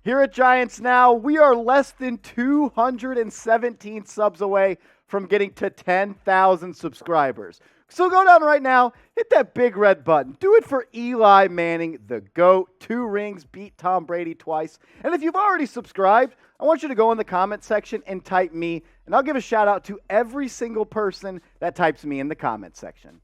Here at Giants Now, we are less than 217 subs away from getting to 10,000 subscribers. So go down right now, hit that big red button. Do it for Eli Manning, the GOAT. 2 rings, beat Tom Brady twice. And if you've already subscribed, I want you to go in the comment section and type me, and I'll give a shout out to every single person that types me in the comment section.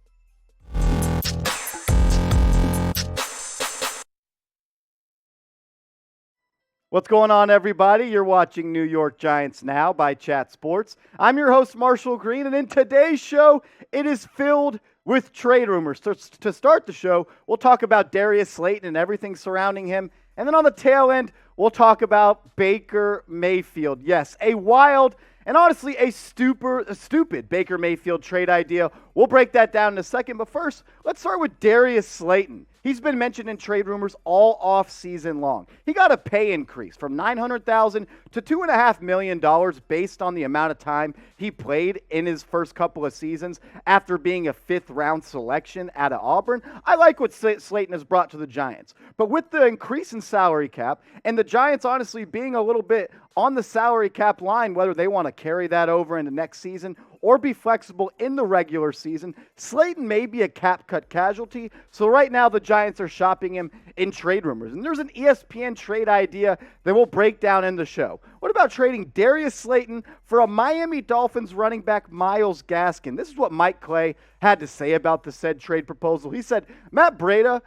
What's going on, everybody? You're watching New York Giants Now by Chat Sports. I'm your host, Marshall Green, and in today's show, it is filled with trade rumors. To start the show, we'll talk about Darius Slayton and everything surrounding him, and then on the tail end, we'll talk about Baker Mayfield. Yes, a wild and honestly a stupid Baker Mayfield trade idea. We'll break that down in a second, but first, let's start with Darius Slayton. He's been mentioned in trade rumors all off-season long. He got a pay increase from $900,000 to $2.5 million based on the amount of time he played in his first couple of seasons after being a fifth-round selection out of Auburn. I like what Slayton has brought to the Giants. But with the increase in salary cap and the Giants honestly being a little bit on the salary cap line, whether they want to carry that over into next season or be flexible in the regular season, Slayton may be a cap-cut casualty. So right now, the Giants are shopping him in trade rumors. And there's an ESPN trade idea that we'll break down in the show. What about trading Darius Slayton for a Miami Dolphins running back, Myles Gaskin? This is what Mike Clay had to say about the said trade proposal. He said, Matt Breida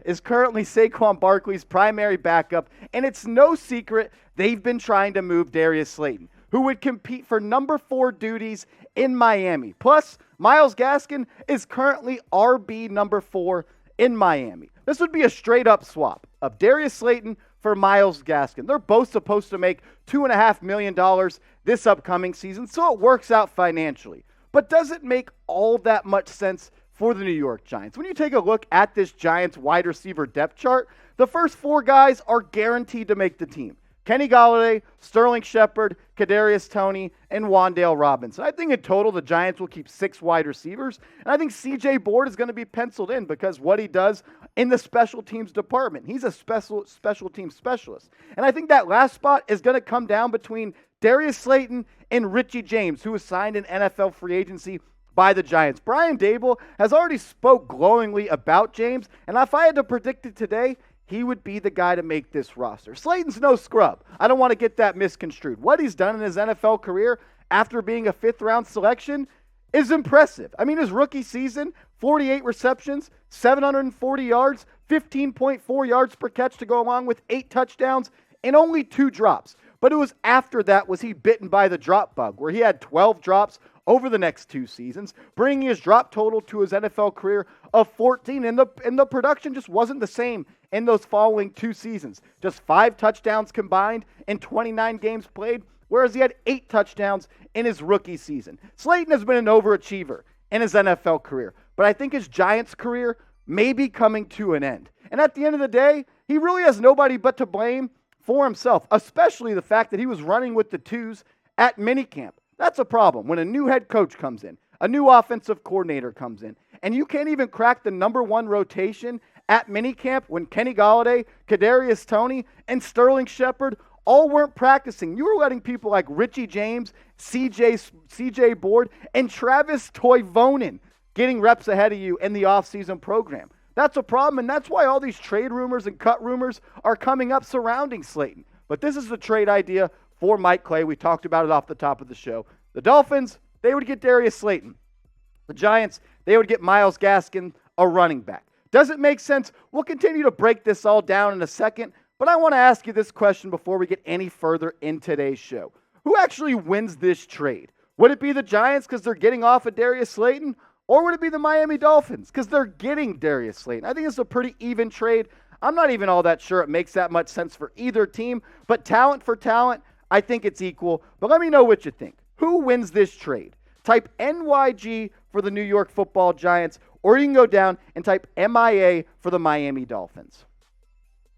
is currently Saquon Barkley's primary backup, and it's no secret they've been trying to move Darius Slayton, who would compete for number 4 duties in Miami. Plus, Myles Gaskin is currently RB number 4 in Miami. This would be a straight-up swap of Darius Slayton for Myles Gaskin. They're both supposed to make $2.5 million this upcoming season, so it works out financially. But does it make all that much sense for the New York Giants? When you take a look at this Giants wide receiver depth chart, the first 4 guys are guaranteed to make the team. Kenny Golladay, Sterling Shepard, Kadarius Toney, and Wan'Dale Robinson. I think in total the Giants will keep 6 wide receivers, and I think C.J. Board is going to be penciled in because what he does in the special teams department. He's a special team specialist. And I think that last spot is going to come down between Darius Slayton and Richie James, who was signed in NFL free agency by the Giants. Brian Dable has already spoke glowingly about James, and if I had to predict it today, he would be the guy to make this roster. Slayton's no scrub. I don't want to get that misconstrued. What he's done in his NFL career after being a 5th-round selection is impressive. I mean, his rookie season, 48 receptions, 740 yards, 15.4 yards per catch to go along with 8 touchdowns and only 2 drops. But it was after that was he bitten by the drop bug, where he had 12 drops over the next 2 seasons, bringing his drop total to his NFL career of 14, and the production just wasn't the same in those following 2 seasons. Just 5 touchdowns combined in 29 games played, whereas he had 8 touchdowns in his rookie season. Slayton has been an overachiever in his NFL career, but I think his Giants career may be coming to an end. And at the end of the day, he really has nobody but to blame for himself, especially the fact that he was running with the 2s at minicamp. That's a problem when a new head coach comes in, a new offensive coordinator comes in, and you can't even crack the number 1 rotation at minicamp when Kenny Golladay, Kadarius Toney, and Sterling Shepard all weren't practicing. You were letting people like Richie James, CJ Board, and Travis Toivonen getting reps ahead of you in the offseason program. That's a problem, and that's why all these trade rumors and cut rumors are coming up surrounding Slayton. But this is the trade idea for Mike Clay. We talked about it off the top of the show. The Dolphins, they would get Darius Slayton. The Giants, they would get Myles Gaskin, a running back. Does it make sense? We'll continue to break this all down in a second, but I want to ask you this question before we get any further in today's show. Who actually wins this trade? Would it be the Giants because they're getting off of Darius Slayton? Or would it be the Miami Dolphins because they're getting Darius Slayton? I think it's a pretty even trade. I'm not even all that sure it makes that much sense for either team, but talent for talent, I think it's equal. But let me know what you think. Who wins this trade? Type NYG for the New York Football Giants, or you can go down and type MIA for the Miami Dolphins.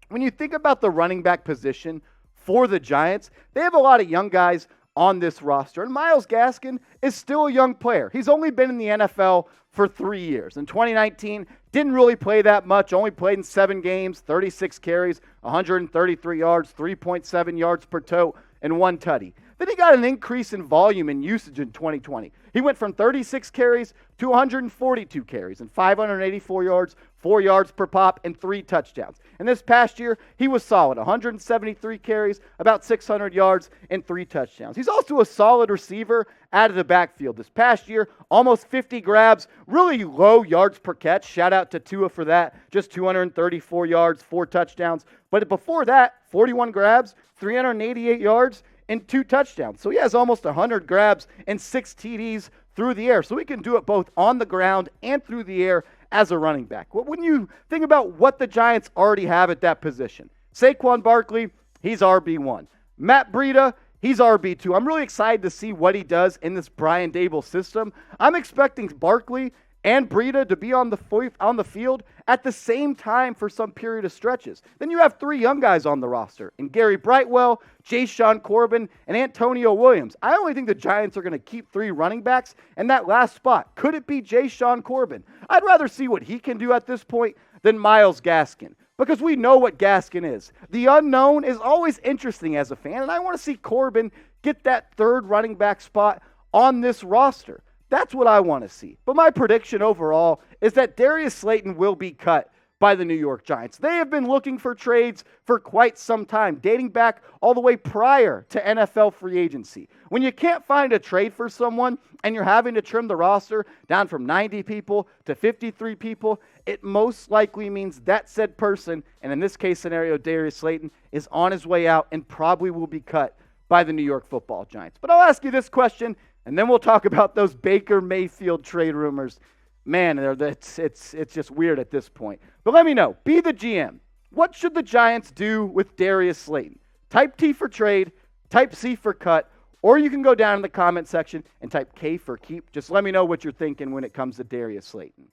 When you think about the running back position for the Giants, they have a lot of young guys on this roster. And Myles Gaskin is still a young player. He's only been in the NFL for 3 years. In 2019, didn't really play that much, only played in 7 games, 36 carries, 133 yards, 3.7 yards per tote, and 1 tutty. Then he got an increase in volume and usage in 2020. He went from 36 carries to 142 carries and 584 yards, 4 yards per pop, and 3 touchdowns. And this past year, he was solid. 173 carries, about 600 yards, and 3 touchdowns. He's also a solid receiver out of the backfield. This past year, almost 50 grabs, really low yards per catch. Shout out to Tua for that. Just 234 yards, 4 touchdowns. But before that, 41 grabs, 388 yards, and 2 touchdowns. So he has almost 100 grabs and 6 TDs through the air. So he can do it both on the ground and through the air as a running back. When you think about what the Giants already have at that position, Saquon Barkley, he's RB1. Matt Breida, he's RB2. I'm really excited to see what he does in this Brian Daboll system. I'm expecting Barkley and Breida to be on the field at the same time for some period of stretches. Then you have 3 young guys on the roster, and Gary Brightwell, Joe Corbin, and Antonio Williams. I only think the Giants are going to keep 3 running backs in that last spot. Could it be Joe Corbin? I'd rather see what he can do at this point than Myles Gaskin, because we know what Gaskin is. The unknown is always interesting as a fan, and I want to see Corbin get that 3rd running back spot on this roster. That's what I want to see. But my prediction overall is that Darius Slayton will be cut by the New York Giants. They have been looking for trades for quite some time, dating back all the way prior to NFL free agency. When you can't find a trade for someone and you're having to trim the roster down from 90 people to 53 people, it most likely means that said person, and in this case scenario, Darius Slayton, is on his way out and probably will be cut by the New York Football Giants. But I'll ask you this question, and then we'll talk about those Baker Mayfield trade rumors. Man, it's just weird at this point. But let me know. Be the GM. What should the Giants do with Darius Slayton? Type T for trade, type C for cut, or you can go down in the comment section and type K for keep. Just let me know what you're thinking when it comes to Darius Slayton.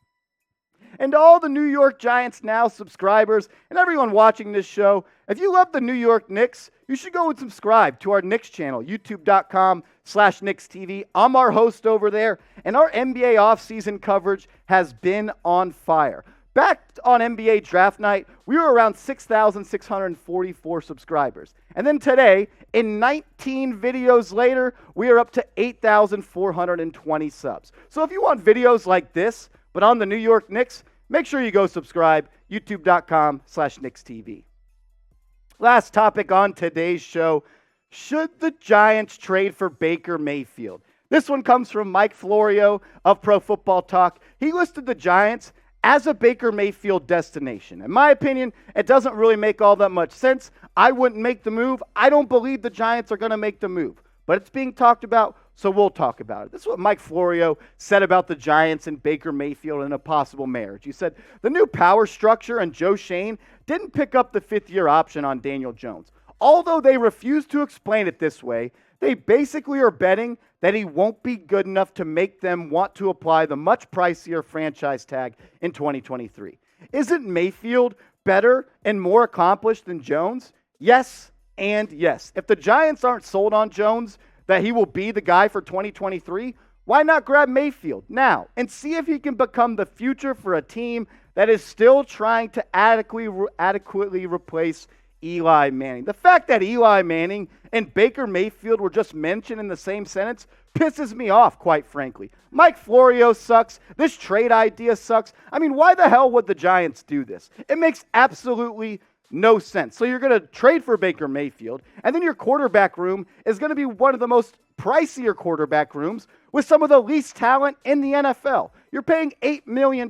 And to all the New York Giants Now subscribers and everyone watching this show, if you love the New York Knicks, you should go and subscribe to our Knicks channel, youtube.com/KnicksTV. I'm our host over there, and our NBA offseason coverage has been on fire. Back on NBA draft night, we were around 6,644 subscribers. And then today, in 19 videos later, we are up to 8,420 subs. So if you want videos like this, but on the New York Knicks, make sure you go subscribe, youtube.com/KnicksTV. Last topic on today's show, should the Giants trade for Baker Mayfield? This one comes from Mike Florio of ProFootballTalk. He listed the Giants as a Baker Mayfield destination. In my opinion, it doesn't really make all that much sense. I wouldn't make the move. I don't believe the Giants are going to make the move. But it's being talked about, so we'll talk about it. This is what Mike Florio said about the Giants and Baker Mayfield and a possible marriage. He said, the new power structure and Joe Schoen didn't pick up the 5th-year option on Daniel Jones. Although they refuse to explain it this way, they basically are betting that he won't be good enough to make them want to apply the much pricier franchise tag in 2023. Isn't Mayfield better and more accomplished than Jones? Yes and yes. If the Giants aren't sold on Jones, that he will be the guy for 2023, why not grab Mayfield now and see if he can become the future for a team that is still trying to adequately replace Eli Manning? The fact that Eli Manning and Baker Mayfield were just mentioned in the same sentence pisses me off, quite frankly. Mike Florio sucks. This trade idea sucks. I mean, why the hell would the Giants do this? It makes absolutely no sense. So you're going to trade for Baker Mayfield, and then your quarterback room is going to be one of the most pricier quarterback rooms with some of the least talent in the NFL. You're paying $8 million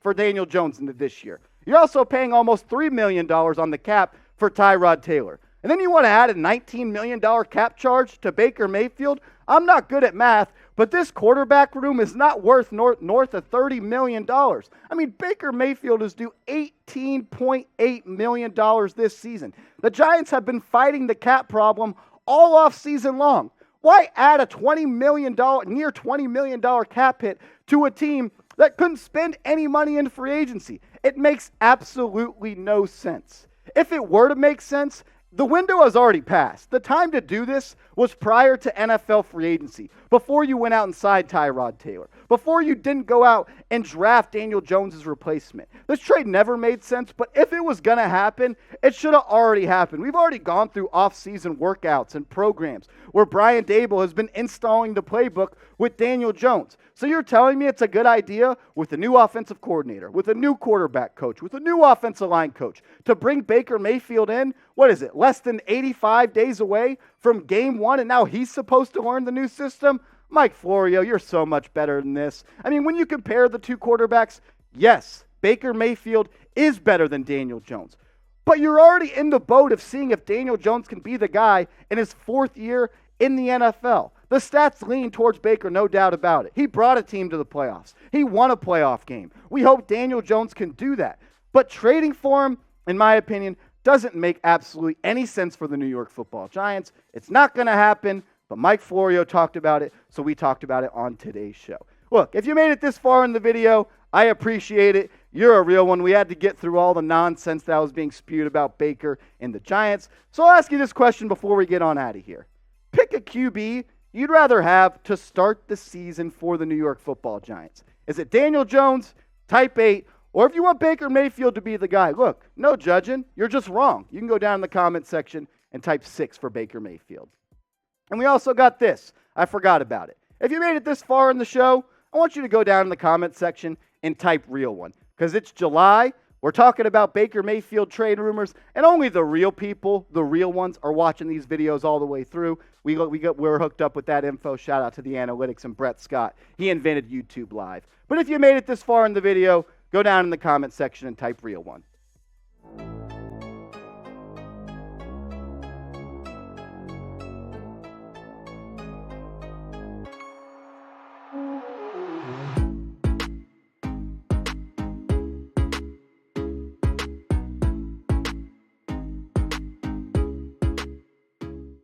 for Daniel Jones into this year. You're also paying almost $3 million on the cap for Tyrod Taylor. And then you want to add a $19 million cap charge to Baker Mayfield? I'm not good at math, but this quarterback room is not worth north of $30 million. I mean, Baker Mayfield is due $18.8 million this season. The Giants have been fighting the cap problem all off season long. Why add a near $20 million cap hit to a team that couldn't spend any money in free agency? It makes absolutely no sense. If it were to make sense, The window has already passed. The time to do this was prior to NFL free agency, before you went out and signed Tyrod Taylor, before you didn't go out and draft Daniel Jones' replacement. This trade never made sense, but if it was going to happen, it should have already happened. We've already gone through off-season workouts and programs where Brian Daboll has been installing the playbook with Daniel Jones. So you're telling me it's a good idea with a new offensive coordinator, with a new quarterback coach, with a new offensive line coach to bring Baker Mayfield in? What is it, less than 85 days away from game one, and now he's supposed to learn the new system? Mike Florio, you're so much better than this. I mean, when you compare the two quarterbacks, yes, Baker Mayfield is better than Daniel Jones. But you're already in the boat of seeing if Daniel Jones can be the guy in his fourth year in the NFL. The stats lean towards Baker, no doubt about it. He brought a team to the playoffs. He won a playoff game. We hope Daniel Jones can do that. But trading for him, in my opinion, doesn't make absolutely any sense for the New York Football Giants. It's not going to happen, but Mike Florio talked about it, so we talked about it on today's show. Look, if you made it this far in the video, I appreciate it. You're a real one. We had to get through all the nonsense that was being spewed about Baker and the Giants. So I'll ask you this question before we get on out of here. Pick a QB you'd rather have to start the season for the New York Football Giants. Is it Daniel Jones, type 8, or if you want Baker Mayfield to be the guy? Look, no judging. You're just wrong. You can go down in the comment section and type 6 for Baker Mayfield. And we also got this. I forgot about it. If you made it this far in the show, I want you to go down in the comment section and type real one, because it's July. We're talking about Baker Mayfield trade rumors, and only the real people, the real ones, are watching these videos all the way through. We're hooked up with that info. Shout out to the analytics and Brett Scott. He invented YouTube Live. But if you made it this far in the video, go down in the comment section and type real one.